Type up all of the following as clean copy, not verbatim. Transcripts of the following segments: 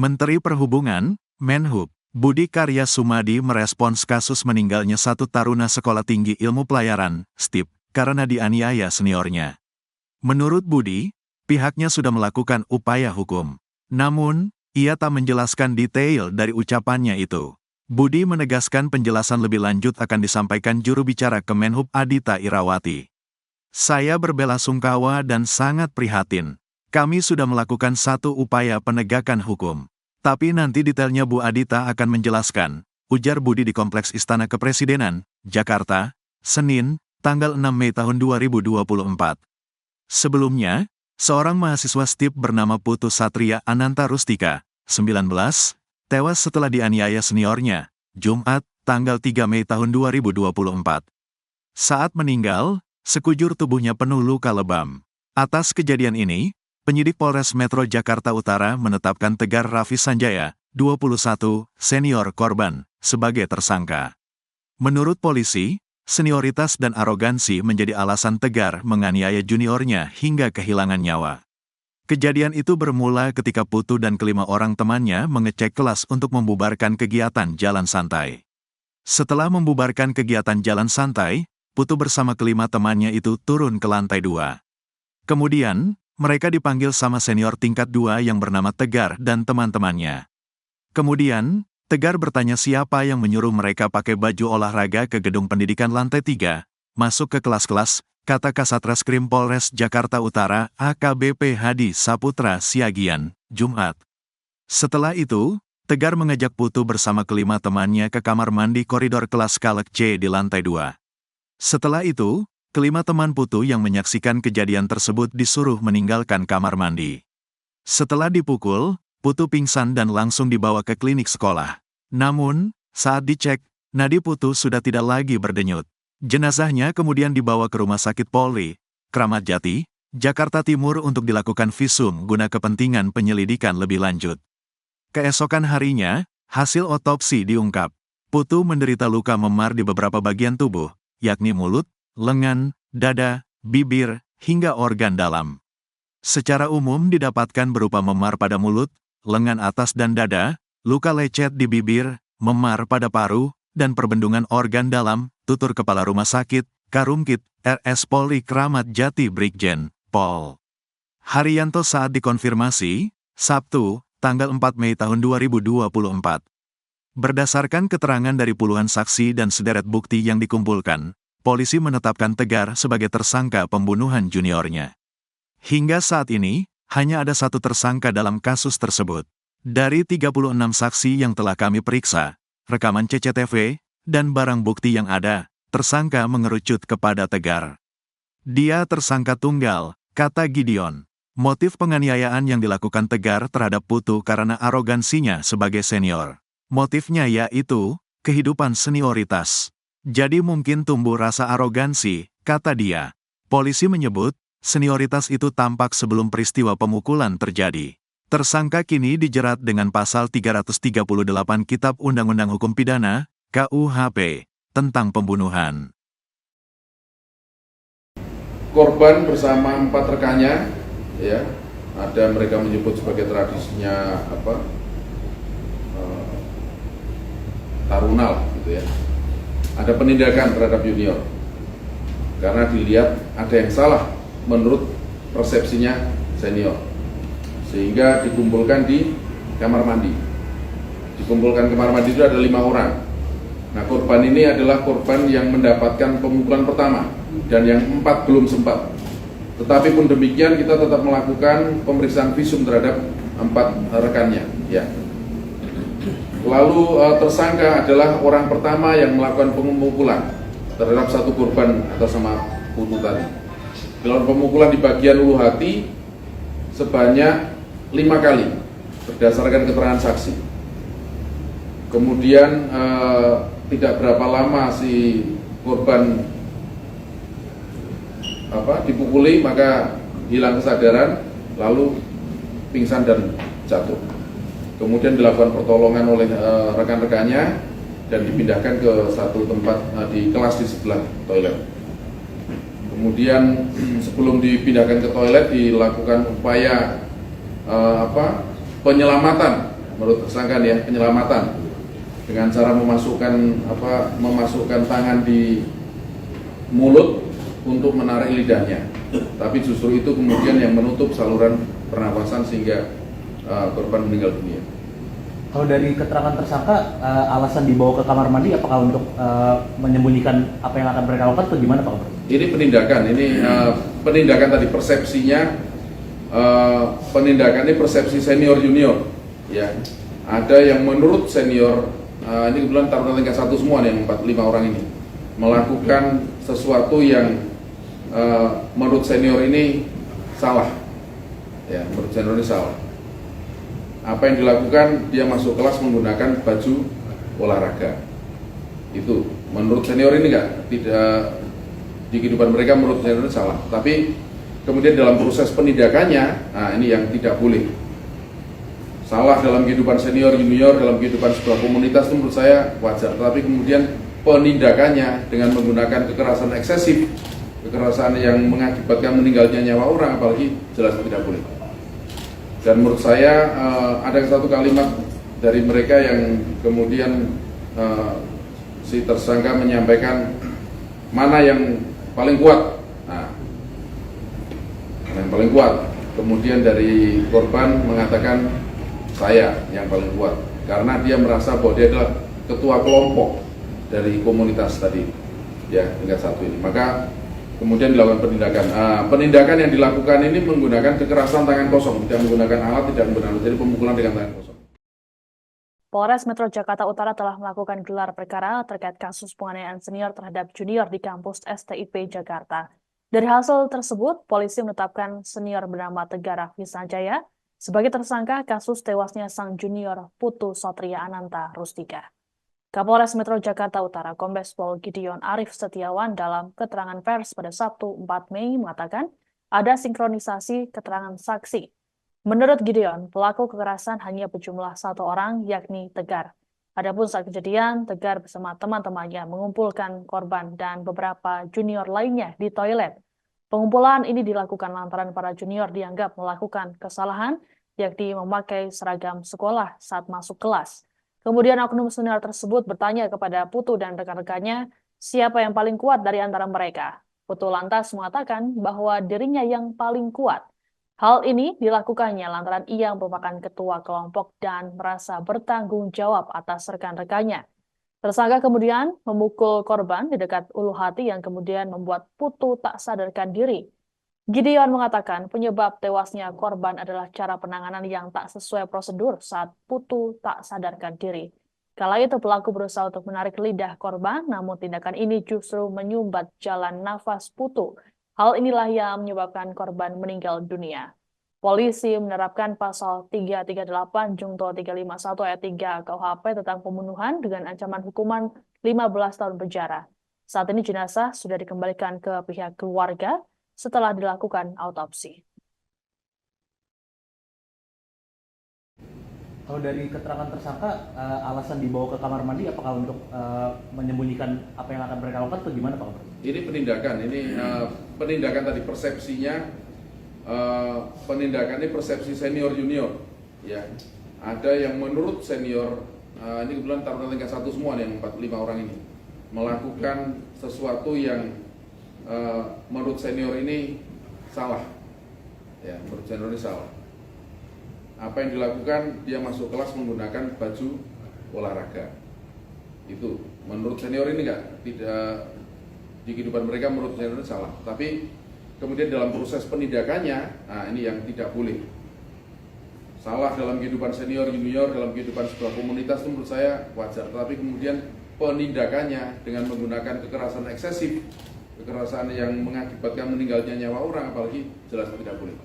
Menteri Perhubungan, Menhub, Budi Karya Sumadi merespons kasus meninggalnya satu taruna Sekolah Tinggi Ilmu Pelayaran, STIP, karena dianiaya seniornya. Menurut Budi, pihaknya sudah melakukan upaya hukum. Namun, ia tak menjelaskan detail dari ucapannya itu. Budi menegaskan penjelasan lebih lanjut akan disampaikan juru bicara Kemenhub Adhita Irawati. Saya berbelasungkawa dan sangat prihatin. Kami sudah melakukan satu upaya penegakan hukum. Tapi nanti detailnya Bu Adhita akan menjelaskan, ujar Budi di Kompleks Istana Kepresidenan, Jakarta, Senin, tanggal 6 Mei tahun 2024. Sebelumnya, seorang mahasiswa STIP bernama Putu Satria Ananta Rustika, 19, tewas setelah dianiaya seniornya, Jumat, tanggal 3 Mei tahun 2024. Saat meninggal, sekujur tubuhnya penuh luka lebam. Atas kejadian ini, penyidik Polres Metro Jakarta Utara menetapkan Tegar Raffi Sanjaya, 21, senior korban, sebagai tersangka. Menurut polisi, senioritas dan arogansi menjadi alasan Tegar menganiaya juniornya hingga kehilangan nyawa. Kejadian itu bermula ketika Putu dan kelima orang temannya mengecek kelas untuk membubarkan kegiatan jalan santai. Setelah membubarkan kegiatan jalan santai, Putu bersama kelima temannya itu turun ke lantai 2. Kemudian, mereka dipanggil sama senior tingkat 2 yang bernama Tegar dan teman-temannya. Kemudian, Tegar bertanya siapa yang menyuruh mereka pakai baju olahraga ke gedung pendidikan lantai 3, masuk ke kelas-kelas, kata Kasat Reskrim Polres Jakarta Utara AKBP Hadi Saputra Siagian, Jumat. Setelah itu, Tegar mengajak Putu bersama kelima temannya ke kamar mandi koridor kelas Kalek C di lantai 2. Setelah itu, kelima teman Putu yang menyaksikan kejadian tersebut disuruh meninggalkan kamar mandi. Setelah dipukul, Putu pingsan dan langsung dibawa ke klinik sekolah. Namun, saat dicek, nadi Putu sudah tidak lagi berdenyut. Jenazahnya kemudian dibawa ke Rumah Sakit Polri, Kramat Jati, Jakarta Timur untuk dilakukan visum guna kepentingan penyelidikan lebih lanjut. Keesokan harinya, hasil otopsi diungkap. Putu menderita luka memar di beberapa bagian tubuh, yakni mulut, lengan, dada, bibir, hingga organ dalam. Secara umum didapatkan berupa memar pada mulut, lengan atas dan dada, luka lecet di bibir, memar pada paru, dan perbendungan organ dalam, tutur Kepala Rumah Sakit, Karumkit, RS Polri Kramat Jati Brigjen, Pol. Haryanto saat dikonfirmasi, Sabtu, tanggal 4 Mei tahun 2024. Berdasarkan keterangan dari puluhan saksi dan sederet bukti yang dikumpulkan, polisi menetapkan Tegar sebagai tersangka pembunuhan juniornya. Hingga saat ini, hanya ada satu tersangka dalam kasus tersebut. Dari 36 saksi yang telah kami periksa, rekaman CCTV, dan barang bukti yang ada, tersangka mengerucut kepada Tegar. Dia tersangka tunggal, kata Gideon. Motif penganiayaan yang dilakukan Tegar terhadap Putu karena arogansinya sebagai senior. Motifnya yaitu, kehidupan senioritas. Jadi mungkin tumbuh rasa arogansi, kata dia. Polisi menyebut, senioritas itu tampak sebelum peristiwa pemukulan terjadi. Tersangka kini dijerat dengan pasal 338 Kitab Undang-Undang Hukum Pidana, KUHP, tentang pembunuhan. Korban bersama 4 rekannya, ya, ada mereka menyebut sebagai tradisinya tarunal, gitu ya. Ada penindakan terhadap junior karena dilihat ada yang salah menurut persepsinya senior, sehingga dikumpulkan di kamar mandi. Dikumpulkan kamar mandi itu ada 5 orang. Nah, korban ini adalah korban yang mendapatkan pemukulan pertama dan yang 4 belum sempat. Tetapi pun demikian kita tetap melakukan pemeriksaan visum terhadap 4 rekannya, ya. Lalu tersangka adalah orang pertama yang melakukan pemukulan terhadap satu korban atas nama Putu tadi. Dilakukan pemukulan di bagian ulu hati sebanyak 5 kali berdasarkan keterangan saksi. Kemudian tidak berapa lama si korban dipukuli, maka hilang kesadaran, lalu pingsan dan jatuh. Kemudian dilakukan pertolongan oleh rekan-rekannya dan dipindahkan ke satu tempat di kelas di sebelah toilet. Kemudian sebelum dipindahkan ke toilet dilakukan upaya penyelamatan menurut tersangka ya, penyelamatan dengan cara memasukkan tangan di mulut untuk menarik lidahnya. Tapi justru itu kemudian yang menutup saluran pernapasan sehingga korban meninggal dunia. Kalau dari keterangan tersangka, alasan dibawa ke kamar mandi apakah untuk menyembunyikan apa yang akan mereka lakukan atau gimana Pak? Ini penindakan tadi persepsinya, penindakan ini persepsi senior junior, ya. Ada yang menurut senior, ini kebetulan taruna tingkat 1 semua nih, yang 45 orang ini melakukan sesuatu yang menurut senior ini salah, ya, menurut senior ini salah. Apa yang dilakukan, dia masuk kelas menggunakan baju olahraga. Itu menurut senior ini tidak di kehidupan mereka, menurut senior ini salah. Tapi kemudian dalam proses penindakannya, nah ini yang tidak boleh. Salah dalam kehidupan senior junior, dalam kehidupan sebuah komunitas itu menurut saya wajar. Tapi kemudian penindakannya dengan menggunakan kekerasan eksesif, kekerasan yang mengakibatkan meninggalnya nyawa orang, apalagi jelas tidak boleh. Dan menurut saya ada satu kalimat dari mereka yang kemudian si tersangka menyampaikan mana yang paling kuat. Nah, mana yang paling kuat. Kemudian dari korban mengatakan saya yang paling kuat, karena dia merasa bahwa dia adalah ketua kelompok dari komunitas tadi, ya, tingkat 1 ini. Maka kemudian dilakukan penindakan. Penindakan yang dilakukan ini menggunakan kekerasan tangan kosong, tidak menggunakan alat, tidak menggunakan, jadi pemukulan dengan tangan kosong. Polres Metro Jakarta Utara telah melakukan gelar perkara terkait kasus penganiayaan senior terhadap junior di kampus STIP Jakarta. Dari hasil tersebut, polisi menetapkan senior bernama Tegar Raffi Sanjaya sebagai tersangka kasus tewasnya sang junior Putu Sotria Ananta Rustika. Kapolres Metro Jakarta Utara Kombes Pol Gideon Arif Setiawan dalam keterangan pers pada Sabtu 4 Mei mengatakan ada sinkronisasi keterangan saksi. Menurut Gideon, pelaku kekerasan hanya berjumlah 1 orang, yakni Tegar. Adapun saat kejadian, Tegar bersama teman-temannya mengumpulkan korban dan beberapa junior lainnya di toilet. Pengumpulan ini dilakukan lantaran para junior dianggap melakukan kesalahan, yakni memakai seragam sekolah saat masuk kelas. Kemudian oknum senior tersebut bertanya kepada Putu dan rekan-rekannya siapa yang paling kuat dari antara mereka. Putu lantas mengatakan bahwa dirinya yang paling kuat. Hal ini dilakukannya lantaran ia merupakan ketua kelompok dan merasa bertanggung jawab atas rekan-rekannya. Tersangka kemudian memukul korban di dekat ulu hati yang kemudian membuat Putu tak sadarkan diri. Gideon mengatakan penyebab tewasnya korban adalah cara penanganan yang tak sesuai prosedur saat Putu tak sadarkan diri. Kala itu pelaku berusaha untuk menarik lidah korban, namun tindakan ini justru menyumbat jalan nafas Putu. Hal inilah yang menyebabkan korban meninggal dunia. Polisi menerapkan pasal 338 Junto 351 ayat 3 KUHP tentang pembunuhan dengan ancaman hukuman 15 tahun penjara. Saat ini jenazah sudah dikembalikan ke pihak keluarga setelah dilakukan autopsi. Kalau dari keterangan tersangka, alasan dibawa ke kamar mandi apakah untuk menyembunyikan apa yang akan mereka lakukan atau gimana Pak? Ini penindakan tadi persepsinya, penindakan ini persepsi senior junior, ya. Ada yang menurut senior, ini kebetulan taruna tingkat 1 semua nih, yang 45 orang ini melakukan sesuatu yang menurut senior ini salah, ya, menurut senior ini salah. Apa yang dilakukan, dia masuk kelas menggunakan baju olahraga. Itu menurut senior ini tidak di kehidupan mereka, menurut senior ini salah. Tapi kemudian dalam proses penindakannya, nah ini yang tidak boleh. Salah dalam kehidupan senior junior, dalam kehidupan sebuah komunitas itu menurut saya wajar. Tapi kemudian penindakannya dengan menggunakan kekerasan eksesif, kekerasan yang mengakibatkan meninggalnya nyawa orang, apalagi jelas tidak boleh.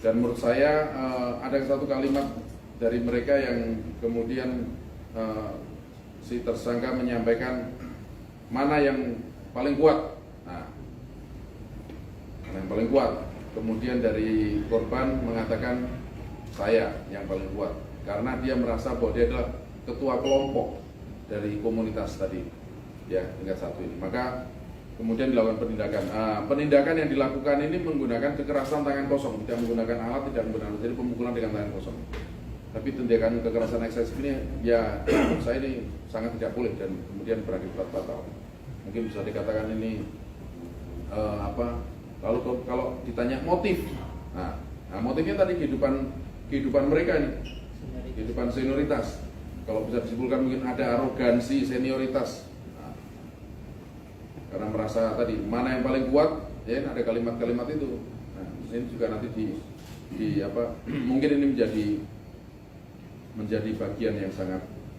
Dan menurut saya ada satu kalimat dari mereka yang kemudian si tersangka menyampaikan mana yang paling kuat. Nah, mana yang paling kuat. Kemudian dari korban mengatakan saya yang paling kuat, karena dia merasa bahwa dia adalah ketua kelompok dari komunitas tadi, ya, tingkat 1 ini. Maka kemudian dilakukan penindakan. Penindakan yang dilakukan ini menggunakan kekerasan tangan kosong, tidak menggunakan alat, tidak menggunakan, jadi pemukulan dengan tangan kosong. Tapi tindakan kekerasan eksesif ini ya menurut saya ini sangat tidak boleh dan kemudian berakibat fatal. Mungkin bisa dikatakan ini kalau ditanya motif, nah motifnya tadi kehidupan mereka nih, kehidupan senioritas. Kalau bisa disimpulkan mungkin ada arogansi senioritas, karena merasa tadi mana yang paling kuat, ya ada kalimat-kalimat itu. Nah ini juga nanti mungkin ini menjadi bagian yang sangat